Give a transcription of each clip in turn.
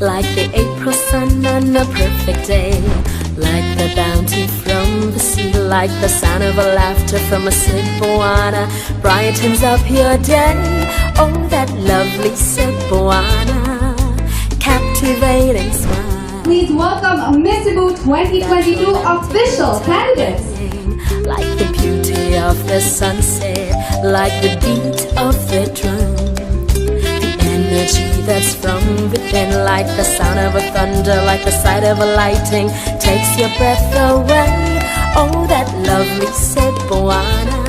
like the April sun on a perfect day, like the bounty from the sea, like the sound of a laughter from a Cebuana brightens up your day. Oh, that lovely Cebuana, captivating smile. Please welcome Miss Cebu 2022 official candidates. Like the beauty of the sunset, like the beat of the drum, the energy that's from within, like the sound of a thunder, like the sight of a lightning, takes your breath away. Oh, that lovely Cebuana.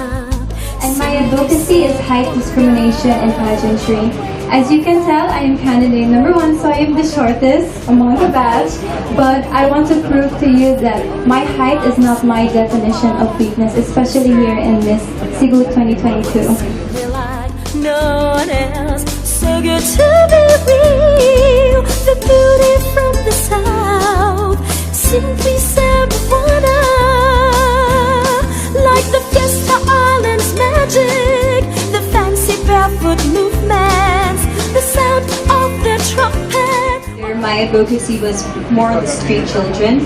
And my advocacy is height discrimination and pageantry. As you can tell, I am candidate number 1, so I am the shortest among the batch. But I want to prove to you that my height is not my definition of weakness, especially here in Miss Cebu 2022. No one else, so good to be real. The beauty from the south, simply Cebuana, like the Fiesta Islands magic, the fancy barefoot movements, the sound of the trumpet. My advocacy was more on the street children,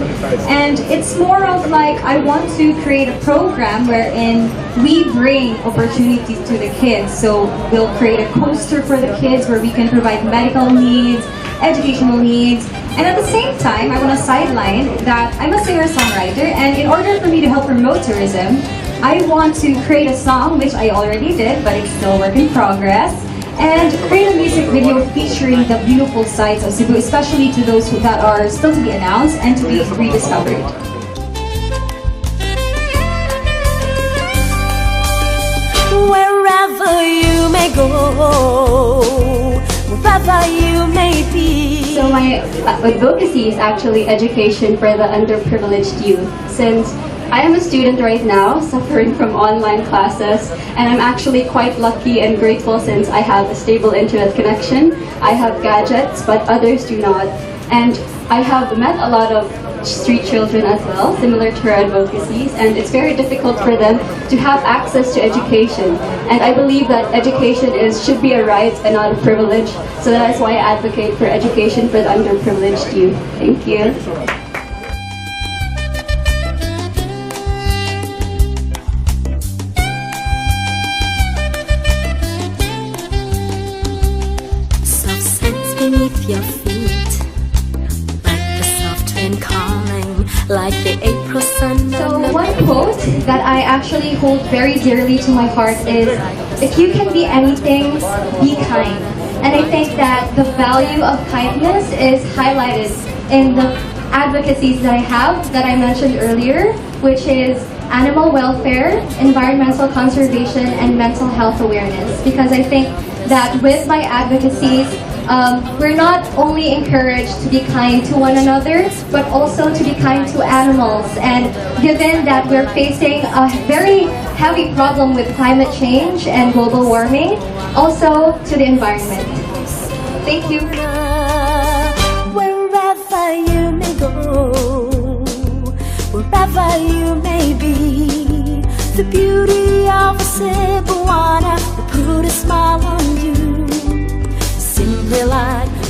and it's more of like I want to create a program wherein we bring opportunities to the kids. So we'll create a coaster for the kids where we can provide medical needs, educational needs, and at the same time I want to sideline that I'm a singer-songwriter, and in order for me to help promote tourism, I want to create a song, which I already did, but it's still a work in progress, and create a music video featuring the beautiful sides of Cebu, especially to those that are still to be announced and to be rediscovered. Wherever you may go, wherever you may be. So my advocacy is actually education for the underprivileged youth, since I am a student right now, suffering from online classes, and I'm actually quite lucky and grateful since I have a stable internet connection. I have gadgets, but others do not. And I have met a lot of street children as well, similar to our advocacies, and it's very difficult for them to have access to education. And I believe that education should be a right and not a privilege, so that is why I advocate for education for the underprivileged youth. Thank you. Beneath your feet, like the soft wind calling, like the April sun. So one quote that I actually hold very dearly to my heart is, if you can be anything, be kind. And I think that the value of kindness is highlighted in the advocacies that I have, that I mentioned earlier, which is animal welfare, environmental conservation, and mental health awareness. Because I think that with my advocacies, we're not only encouraged to be kind to one another, but also to be kind to animals. And given that we're facing a very heavy problem with climate change and global warming, also to the environment. Thank you. Wherever you may go, wherever you may be, the beauty of a Cebuana will put a smile on you.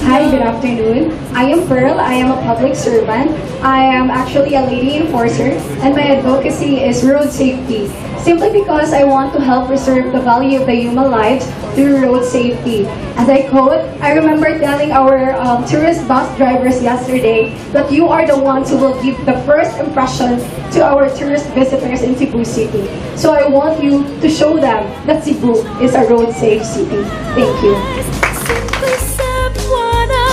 Hi, good afternoon. I am Pearl. I am a public servant. I am actually a lady enforcer, and my advocacy is road safety. Simply because I want to help preserve the value of the human lives through road safety. As I quote, I remember telling our tourist bus drivers yesterday that you are the ones who will give the first impression to our tourist visitors in Cebu City. So I want you to show them that Cebu is a road safe city. Thank you. Simply Cebuana,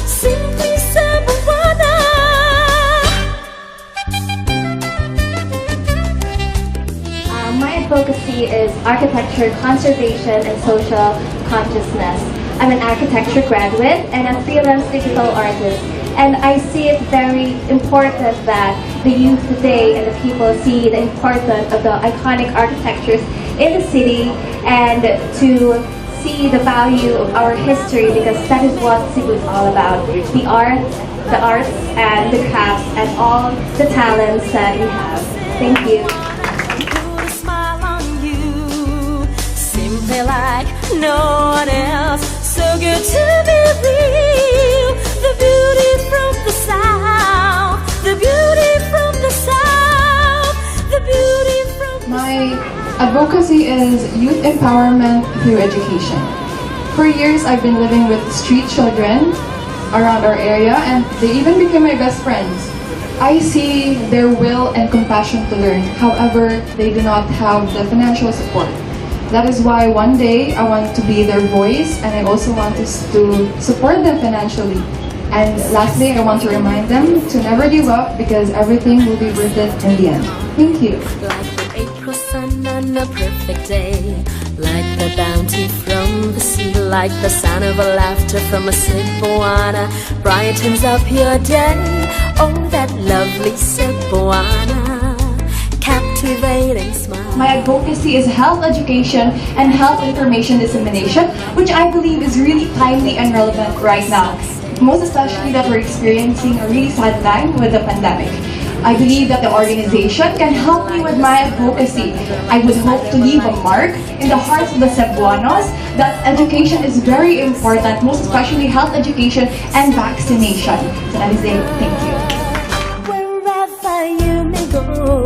simply Cebuana. My advocacy is architecture, conservation, and social consciousness. I'm an architecture graduate and a freelance digital artist. And I see it very important that the youth today and the people see the importance of the iconic architectures in the city, and to see the value of our history, because that is what Cebu is all about. The arts and the crafts and all the talents that we have. Thank you. Put a smile on you, simply like no one else. So good to be real. Advocacy is youth empowerment through education. For years, I've been living with street children around our area, and they even became my best friends. I see their will and compassion to learn. However, they do not have the financial support. That is why one day I want to be their voice, and I also want us to support them financially. And lastly, I want to remind them to never give up because everything will be worth it in the end. Thank you. Like the April sun on a perfect day, like the bounty from the sea, like the sound of a laughter from a Cebuana, brightens up your day. Oh, that lovely Cebuana, captivating smile. My advocacy is health education and health information dissemination, which I believe is really timely and relevant right now, most especially that we're experiencing a really sad time with the pandemic. I believe that the organization can help me with my advocacy. I would hope to leave a mark in the hearts of the Cebuanos that education is very important, most especially health education and vaccination. So that is it. Thank you. Wherever you may go,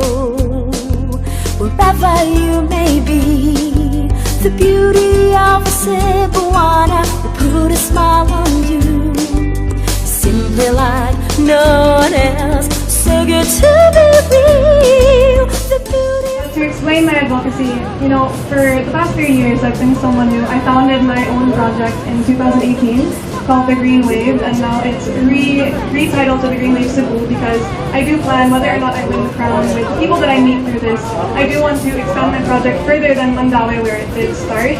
wherever you may be, the beauty of a Cebuana will put a smile on you, simply like no one else. So good to be real. The beauty. To explain my advocacy, for the past 3 years I've been someone new. I founded my own project in 2018 called the Green Wave, and now it's retitled to the Green Wave Cebu because I do plan, whether or not I win the crown with the people that I meet through this, I do want to expand my project further than Mandaue where it did start.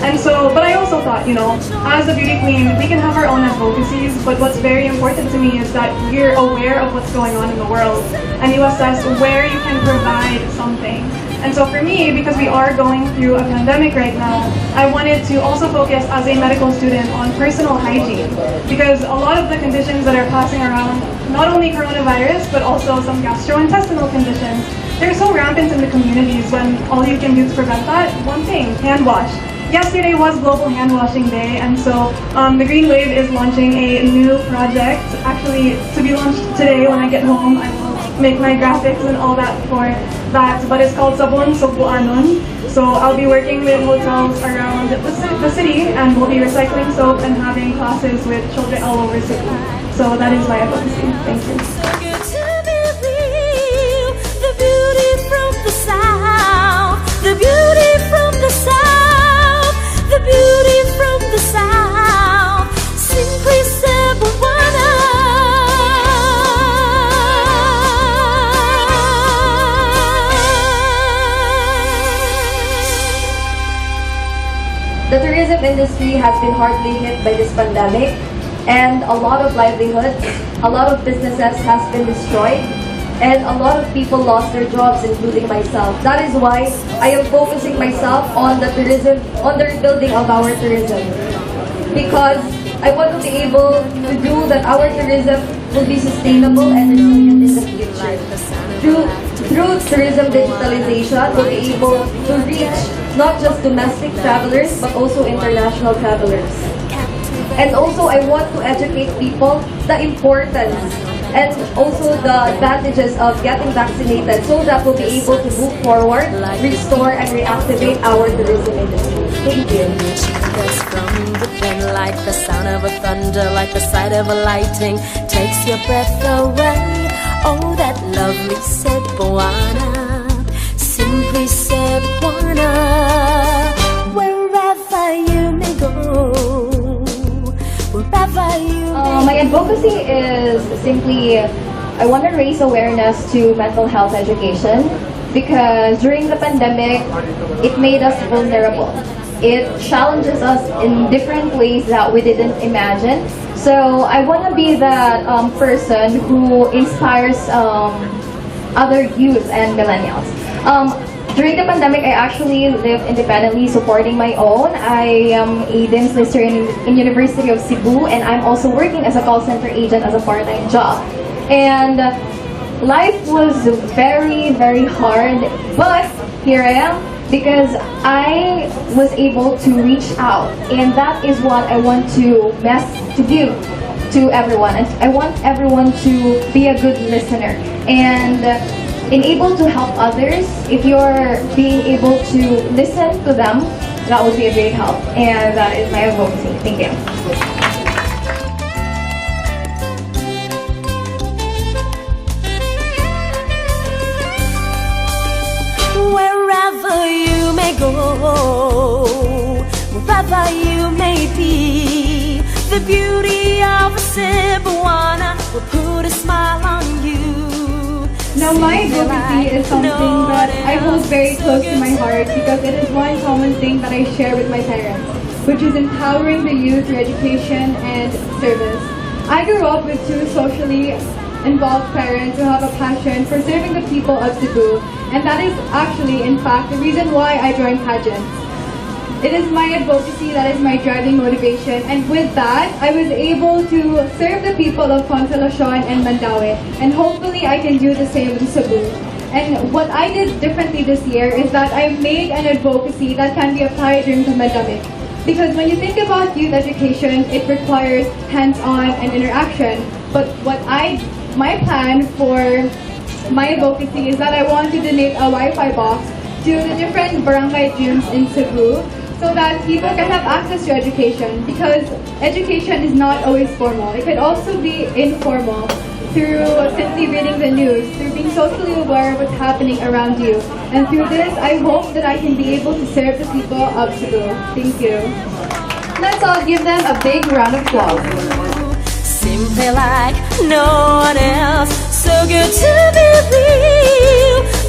And so, but I also thought, as a beauty queen, we can have our own advocacies, but what's very important to me is that you're aware of what's going on in the world, and you assess where you can provide something. And so for me, because we are going through a pandemic right now, I wanted to also focus as a medical student on personal hygiene, because a lot of the conditions that are passing around, not only coronavirus, but also some gastrointestinal conditions, they're so rampant in the communities when all you can do to prevent that, one thing, hand wash. Yesterday was Global Hand Washing Day, and so the Green Wave is launching a new project, actually to be launched today when I get home. I will make my graphics and all that for that, but it's called Sabon Sobuanon. So I'll be working with hotels around the city, and we'll be recycling soap and having classes with children all over Cebu. So that is my advocacy. Thank you. So good to be real. The beauty from the south, the beauty from the south. The beauty from the south, simply Cebuana. The tourism industry has been hardly hit by this pandemic, and a lot of livelihoods, a lot of businesses has been destroyed, and a lot of people lost their jobs, including myself. That is why I am focusing myself on the tourism, on the rebuilding of our tourism. Because I want to be able to do that our tourism will be sustainable and resilient in the future. Through tourism digitalization, we'll be able to reach not just domestic travelers, but also international travelers. And also, I want to educate people the importance and also the advantages of getting vaccinated so that we'll be able to move forward, restore, and reactivate our tourism industry. Thank you. That's from within, like the sound of a thunder, like the sight of a lighting, takes your breath away. Oh, that lovely Cebuana, simply Cebuana. Wherever you may go, wherever you My advocacy is simply, I want to raise awareness to mental health education because during the pandemic, it made us vulnerable. It challenges us in different ways that we didn't imagine. So I want to be that person who inspires other youth and millennials. During the pandemic, I actually lived independently, supporting my own. I am a dance lister in University of Cebu, and I'm also working as a call center agent as a part-time job. And life was very, very hard, but here I am because I was able to reach out, and that is what I want to give to everyone. And I want everyone to be a good listener. And able to help others, if you're being able to listen to them, that would be a great help. And that is my advocacy. Thank you. Wherever you may go, wherever you may be, the beauty of a Cebuana will put a smile on you. Now, my advocacy is something that I hold very close to my heart because it is one common thing that I share with my parents, which is empowering the youth through education and service. I grew up with two socially involved parents who have a passion for serving the people of Cebu, and that is actually, in fact, the reason why I joined pageants. It is my advocacy that is my driving motivation, and with that, I was able to serve the people of Consolacion and Mandaue, and hopefully I can do the same to Cebu. And what I did differently this year is that I made an advocacy that can be applied during the pandemic. Because when you think about youth education, it requires hands-on and interaction. But my plan for my advocacy is that I want to donate a Wi-Fi box to the different barangay gyms in Cebu, so that people can have access to education, because education is not always formal. It could also be informal through simply reading the news, through being socially aware of what's happening around you. And through this, I hope that I can be able to serve the people of Cebu. Thank you. Let's all give them a big round of applause. Simply like no one else, so good to be real.